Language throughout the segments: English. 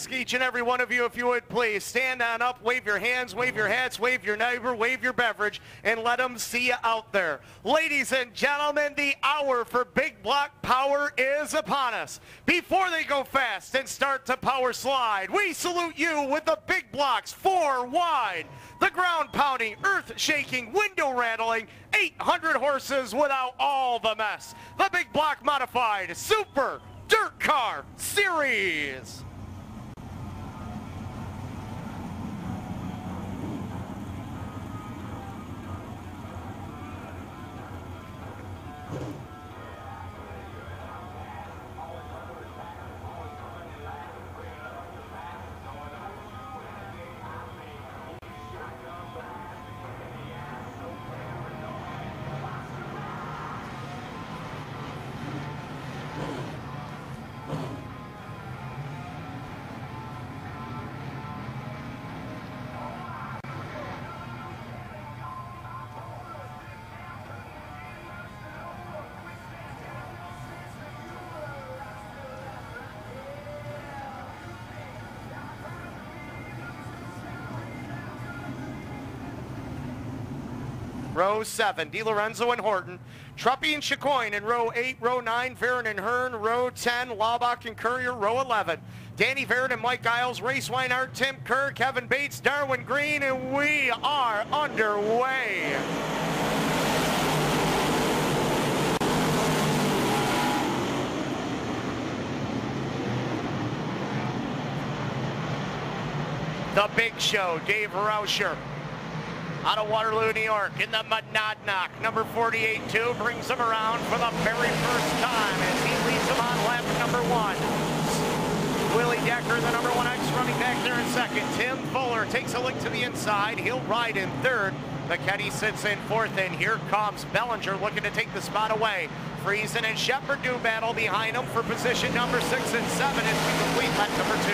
ask each and every one of you, if you would please, stand on up, wave your hands, wave your hats, wave your neighbor, wave your beverage, and let them see you out there. Ladies and gentlemen, the hour for big block power is upon us. Before they go fast and start to power slide, we salute you with the big blocks 4 wide. The ground-pounding, earth-shaking, window-rattling, 800 horses without all the mess. The big block modified Super Dirt Car Series. Row 7, DiLorenzo and Horton. Truppy and Chicoine in row 8, row 9, Varon and Hearn, row 10, Laubach and Courier, row 11. Danny Varon and Mike Giles, Race Weinhardt, Tim Kerr, Kevin Bates, Darwin Green, and we are underway. The Big Show, Dave Rauscher. Out of Waterloo, New York, in the Monadnock. Number 48-2 brings him around for the very first time as he leads him on lap number 1. Willie Decker, the number 1X, running back there in second. Tim Fuller takes a look to the inside. He'll ride in third. McKetty sits in fourth, and here comes Bellinger looking to take the spot away. Friesen and Sheppard do battle behind him for position number 6 and 7 as we complete lap number 2.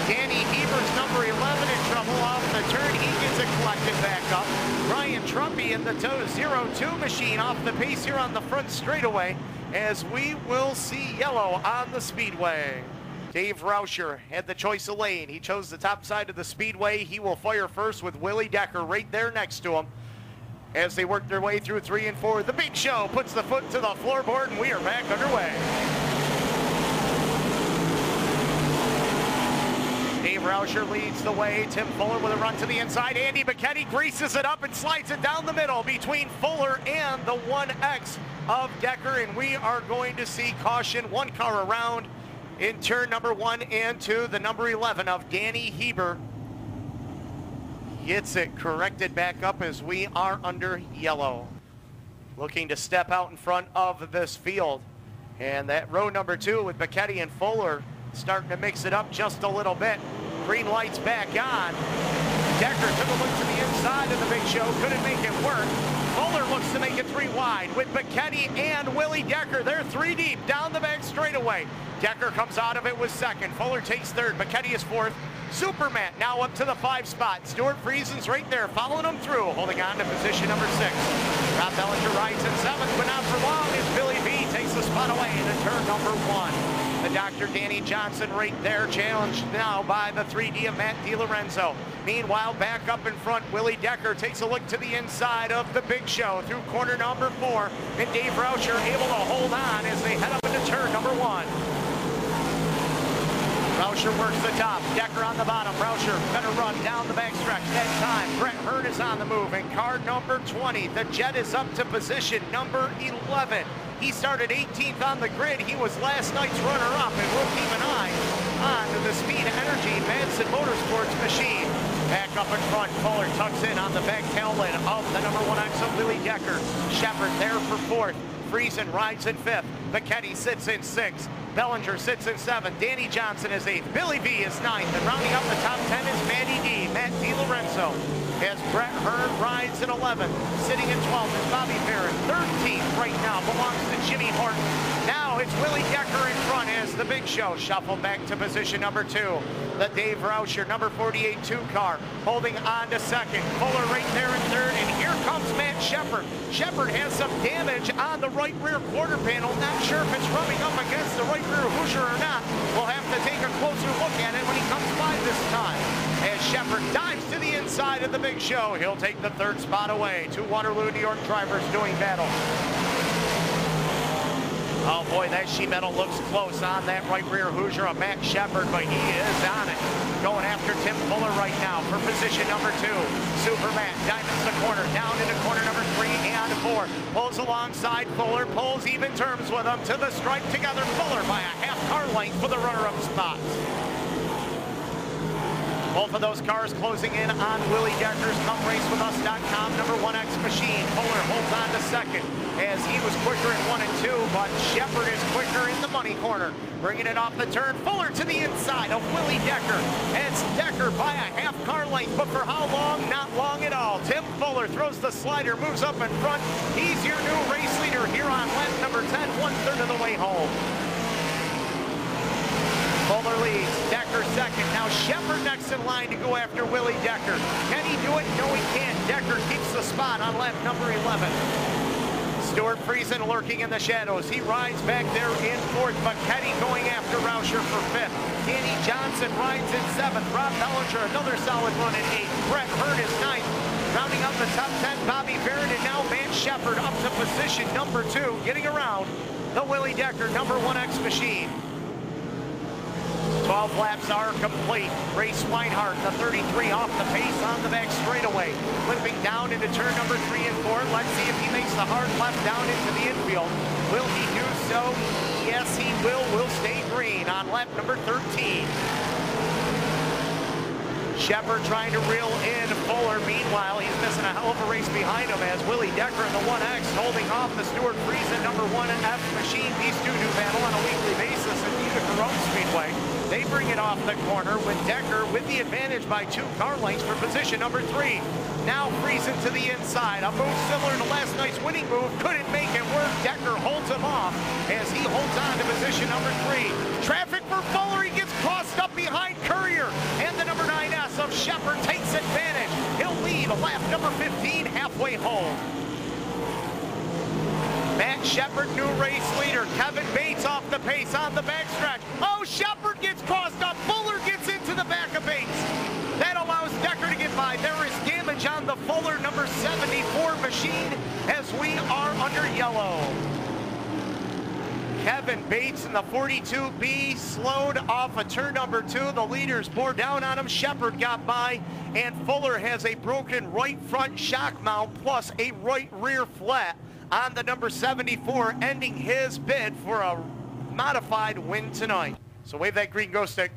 Danny Heber's number 11 in trouble off the turn. He gets it collected back up. Brian Trumpy in the 0-2 machine off the pace here on the front straightaway as we will see yellow on the speedway. Dave Rauscher had the choice of lane. He chose the top side of the speedway. He will fire first with Willie Decker right there next to him. As they work their way through 3 and 4, the Big Show puts the foot to the floorboard and we are back underway. Dave Rauscher leads the way. Tim Fuller with a run to the inside. Andy McKetty greases it up and slides it down the middle between Fuller and the 1X of Decker. And we are going to see caution, 1 car around in turn number 1 and 2. The number 11 of Danny Heber gets it corrected back up as we are under yellow. Looking to step out in front of this field. And that row number 2 with McKetty and Fuller starting to mix it up just a little bit. Green lights back on. Decker took a look to the inside of the Big Show, couldn't make it work. Fuller looks to make it 3 wide with McKetty and Willie Decker. They're 3 deep down the back straightaway. Decker comes out of it with second. Fuller takes third. McKetty is fourth. Superman now up to the 5 spot. Stuart Friesen's right there, following him through, holding on to position number 6. Rob Bellinger rides in 7th, but not for long as Billy V takes the spot away into turn number 1. The Dr. Danny Johnson right there, challenged now by the 3D of Matt DiLorenzo. Meanwhile, back up in front, Willie Decker takes a look to the inside of the Big Show through corner number 4, and Dave Rauscher able to hold on as they head up into turn number 1. Rauscher works the top, Decker on the bottom. Rauscher better run down the backstretch that time. Brett Hearn is on the move, and car number 20, the Jet, is up to position number 11. He started 18th on the grid. He was last night's runner-up, and we'll keep an eye on the Speed Energy Madsen Motorsports machine. Back up in front, Fuller tucks in on the back tail end of the number 1X of Willie Decker. Sheppard there for 4th. Friesen rides in 5th. McKetty sits in 6th. Bellinger sits in 7th. Danny Johnson is 8th. Billy V is 9th. And rounding up the top 10 is Matty D. Matt DiLorenzo. As Brett Hearn rides in 11th. Sitting in 12th is Bobby Barrett. 13th right now belongs to Jimmy Horton. Now it's Willie Decker in front as the Big Show shuffled back to position number 2. The Dave Rauscher number 48 2-car holding on to second. Fuller right there in third, and here comes Matt Sheppard. Sheppard has some damage on the right rear quarter panel. Not sure if it's rubbing up against the right rear Hoosier or not. We'll have to take a closer look at it when he comes by this time. As Sheppard dives to the inside of the Big Show, he'll take the third spot away. 2 Waterloo, New York drivers doing battle. Oh boy, that sheet metal looks close on that right rear Hoosier of Matt Sheppard, but he is on it. Going after Tim Fuller right now for position number 2. Super Matt diamonds the corner, down into corner number 3 and 4. Pulls alongside Fuller, pulls even terms with him to the stripe together. Fuller by a half-car length for the runner-up spot. Both of those cars closing in on Willie Decker's ComeRaceWithUs.com number 1X machine. Fuller holds on to second as he was quicker in 1 and 2, but Sheppard is quicker in the money corner. Bringing it off the turn, Fuller to the inside of Willie Decker. It's Decker by a half-car length, but for how long? Not long at all. Tim Fuller throws the slider, moves up in front. He's your new race leader here on lap number 10, 1/3 of the way home. Fuller leads, Decker second. Now Sheppard next in line to go after Willie Decker. Can he do it? No, he can't. Decker keeps the spot on lap number 11. Stuart Friesen lurking in the shadows. He rides back there in 4th, but Kenny going after Rauscher for 5th. Danny Johnson rides in 7th. Rob Bellinger, another solid run in 8th. Brett Hurd is 9th. Rounding up the top 10, Bobby Barron, and now Matt Sheppard up to position number 2, getting around the Willie Decker number 1X machine. 12 laps are complete. Ray Swinehart, the 33, off the pace on the back straightaway. Limping down into turn number 3 and 4. Let's see if he makes the hard left down into the infield. Will he do so? Yes, he will. Will stay green on lap number 13. Sheppard trying to reel in Fuller. Meanwhile, he's missing a hell of a race behind him as Willie Decker in the 1X holding off the Stuart Friesen number 1F machine. These two do battle on a weekly basis at Volusia Speedway. They bring it off the corner with Decker with the advantage by 2 car lengths for position number 3. Now Friesen to the inside. A move similar to last night's winning move. Couldn't make it work. Decker holds him off as he holds on to position number 3. Traffic for Fuller. He gets crossed up behind Courier. And the number 9S of Sheppard takes advantage. He'll lead lap number 15 halfway home. Matt Sheppard, new race leader. Kevin Bates off the pace on the backstretch. Oh, Sheppard gets crossed up. Fuller gets into the back of Bates. That allows Decker to get by. There is damage on the Fuller number 74 machine as we are under yellow. Kevin Bates in the 42B slowed off of turn number 2. The leaders bore down on him. Sheppard got by, and Fuller has a broken right front shock mount plus a right rear flat on the number 74, ending his bid for a modified win tonight. So wave that green go stick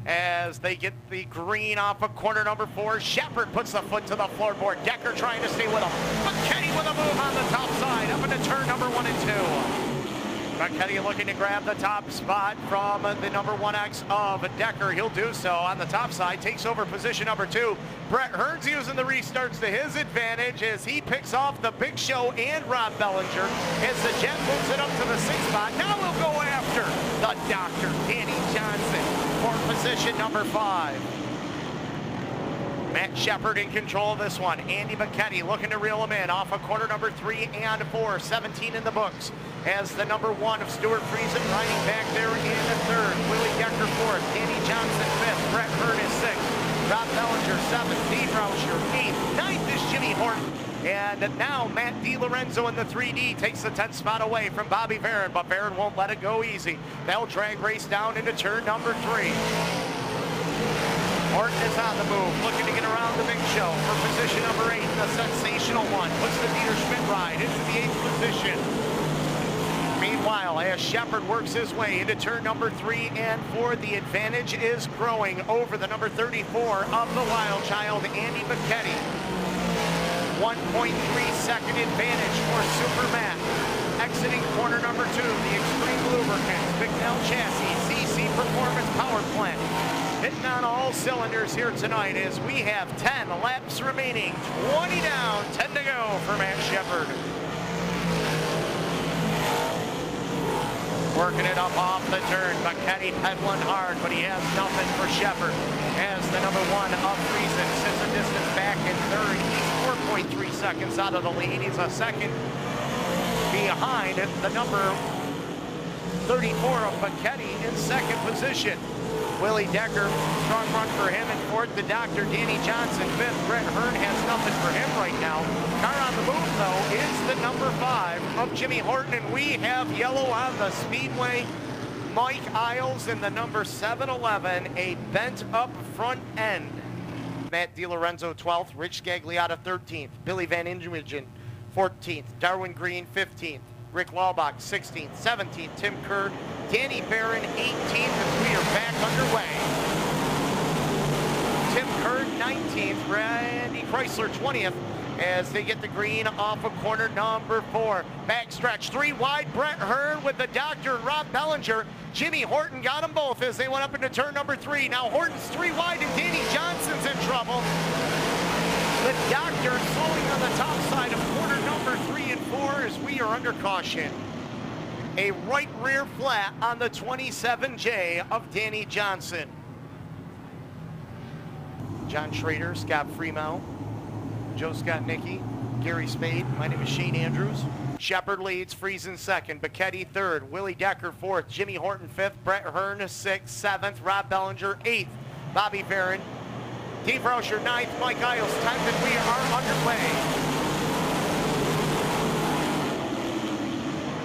as they get the green off of corner number 4. Sheppard puts the foot to the floorboard. Decker trying to stay with him. McKenny with a move on the top side up into turn number 1 and 2. McKenny looking to grab the top spot from the number 1X of Decker. He'll do so on the top side, takes over position number 2. Brett Hurd's using the restarts to his advantage as he picks off the Big Show and Rob Bellinger as the Jet moves it up to the 6th spot. Now we'll go after the Doctor, Danny Johnson, for position number 5. Matt Sheppard in control of this one. Andy McKenny looking to reel him in off of corner number 3 and 4. 17 in the books as the number 1 of Stuart Friesen riding back there in the 3rd. Willie Decker 4th. Danny Johnson 5th. Brett Hurd is 6th. Rob Bellinger 7th. Dave Rauscher 8th. 9th is Jimmy Horton. And now Matt DiLorenzo in the 3D takes the 10th spot away from Bobby Barron, but Barron won't let it go easy. They'll drag race down into turn number 3. Horton is on the move, looking to get around the Big Show for position number 8, the sensational one. Puts the Dieter Schmidt ride into the 8th position. Meanwhile, as Sheppard works his way into turn number 3 and 4, the advantage is growing over the number 34 of the Wild Child, Andy McKenny. 1.3 second advantage for Super Matt. Exiting corner number 2, the Extreme Lubricants, Bignell Chassis, CC Performance Power Plant. Hitting on all cylinders here tonight as we have 10 laps remaining. 20 down, 10 to go for Matt Sheppard. Working it up off the turn. Bucchetti pedaling hard, but he has nothing for Sheppard. As the number 1 of Friesen sits a distance back in third. He's 4.3 seconds out of the lead. He's a second behind the number 34 of Bucchetti in second position. Willie Decker, strong run for him in fourth. The Dr. Danny Johnson fifth. Brett Hearn has nothing for him right now. Car on the move, though, is the number 5 of Jimmy Horton, and we have yellow on the speedway. Mike Isles in the number 711, a bent up front end. Matt DiLorenzo 12th, Rich Scagliotta 13th, Billy Van Ingemingen 14th, Darwin Green 15th, Rick Laubach 16th, 17th, Tim Kerr, Danny Barron 18th, as we are back underway. Tim Kerr 19th, Randy Chrysler 20th, as they get the green off of corner number 4. Backstretch, 3 wide, Brett Hearn with the Doctor and Rob Bellinger. Jimmy Horton got them both as they went up into turn number 3. Now Horton's 3 wide and Danny Johnson's in trouble. The Doctor slowing on the top side of corner number 3 and 4 as we are under caution. A right rear flat on the 27J of Danny Johnson. John Schrader, Scott Freemount, Joe Scott Nicky, Gary Spade. My name is Shane Andrews. Sheppard leads, Friesen second, Bucchetti third, Willie Decker fourth, Jimmy Horton fifth, Brett Hearn sixth, seventh, Rob Bellinger eighth, Bobby Barron, Dave Rauscher ninth, Mike Isles 10th, and we are underway.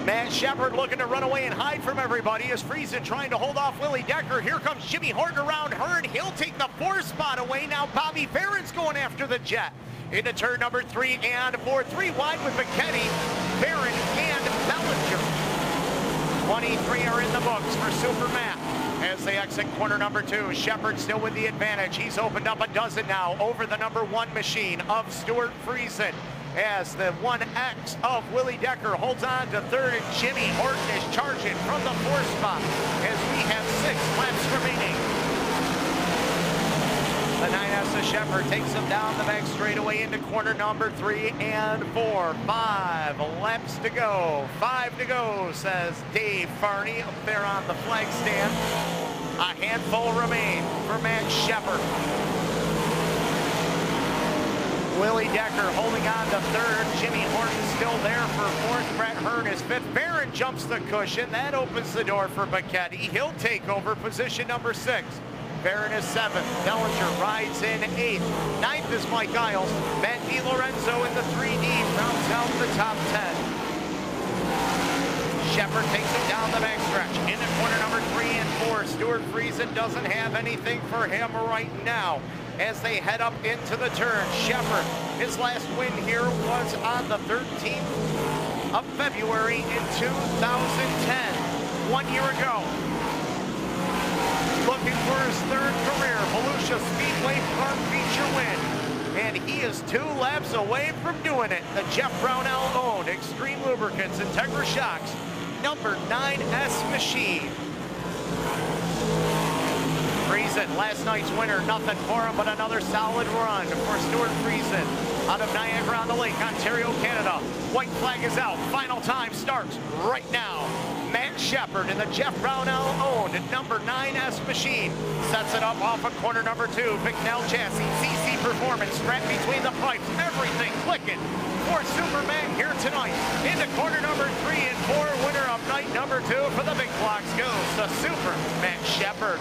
Matt Sheppard looking to run away and hide from everybody as Friesen trying to hold off Willie Decker. Here comes Jimmy Horton around Hearn. He'll take the 4 spot away. Now Bobby Barron's going after the Jet. Into turn number 3 and 4. 3 wide with Bucchetti, Barron, and Bellinger. 23 are in the books for Super Matt. As they exit corner number 2, Sheppard still with the advantage. He's opened up a dozen now over the number 1 machine of Stuart Friesen. As the 1X of Willie Decker holds on to third, and Jimmy Horton is charging from the 4th spot as we have 6 laps remaining. The 9S of Sheppard takes him down the back straightaway into corner number 3 and 4. 5 laps to go. 5 to go, says Dave Farney up there on the flag stand. A handful remain for Matt Sheppard. Willie Decker holding on to third. Jimmy Horton still there for 4th. Brett Hearn is 5th. Barron jumps the cushion. That opens the door for Bucchetti. He'll take over position number 6. Barron is 7th. Bellinger rides in 8th. 9th is Mike Isles. Matt DiLorenzo in the 3D rounds out the top 10. Sheppard takes him down the backstretch. Into corner number 3 and 4. Stuart Friesen doesn't have anything for him right now. As they head up into the turn, Sheppard, his last win here was on the 13th of February in 2010, 1 year ago. Looking for his 3rd career Volusia Speedway Farm Feature win. And he is 2 laps away from doing it. The Jeff Brownell owned Extreme Lubricants Integra Shocks number 9S machine. Friesen, last night's winner, nothing for him but another solid run for Stuart Friesen out of Niagara on the Lake, Ontario, Canada. White flag is out. Final time starts right now. Matt Sheppard in the Jeff Brownell owned number 9S machine sets it up off of corner number 2. Bicknell chassis, CC Performance, strapped between the pipes, everything clicking for Superman here tonight. Into corner number 3 and 4, winner of night number 2 for the big blocks goes to Super Matt Sheppard.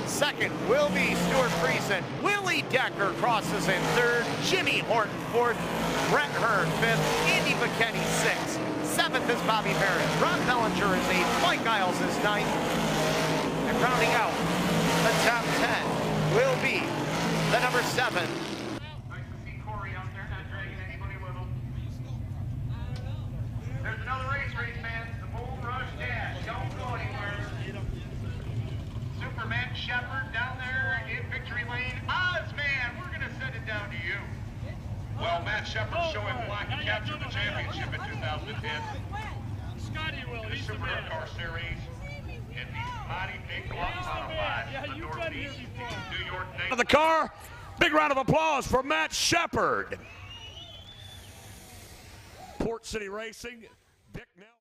Second will be Stuart Friesen. Willie Decker crosses in 3rd. Jimmy Horton 4th. Brett Hearn 5th. Andy Bucchetti 6th. 7th is Bobby Barron. Rob Bellinger is 8th. Mike Isles is 9th. And rounding out the top 10 will be the number 7. Nice to see Corey out there, not dragging anybody with him. There's another race, fans. The Bull Rush Dash. Don't go anywhere. Super Matt Sheppard down there in victory lane. Ozman, we're going to send it down to you. Well, Matt Sheppard showing why he captured the championship in 2010. Scotty will. The Super DIRTcar Series in the mighty big block modified. Yeah, you've been here before. New York Navy. Of the car, big round of applause for Matt Sheppard. Port City Racing, Dick Nelson.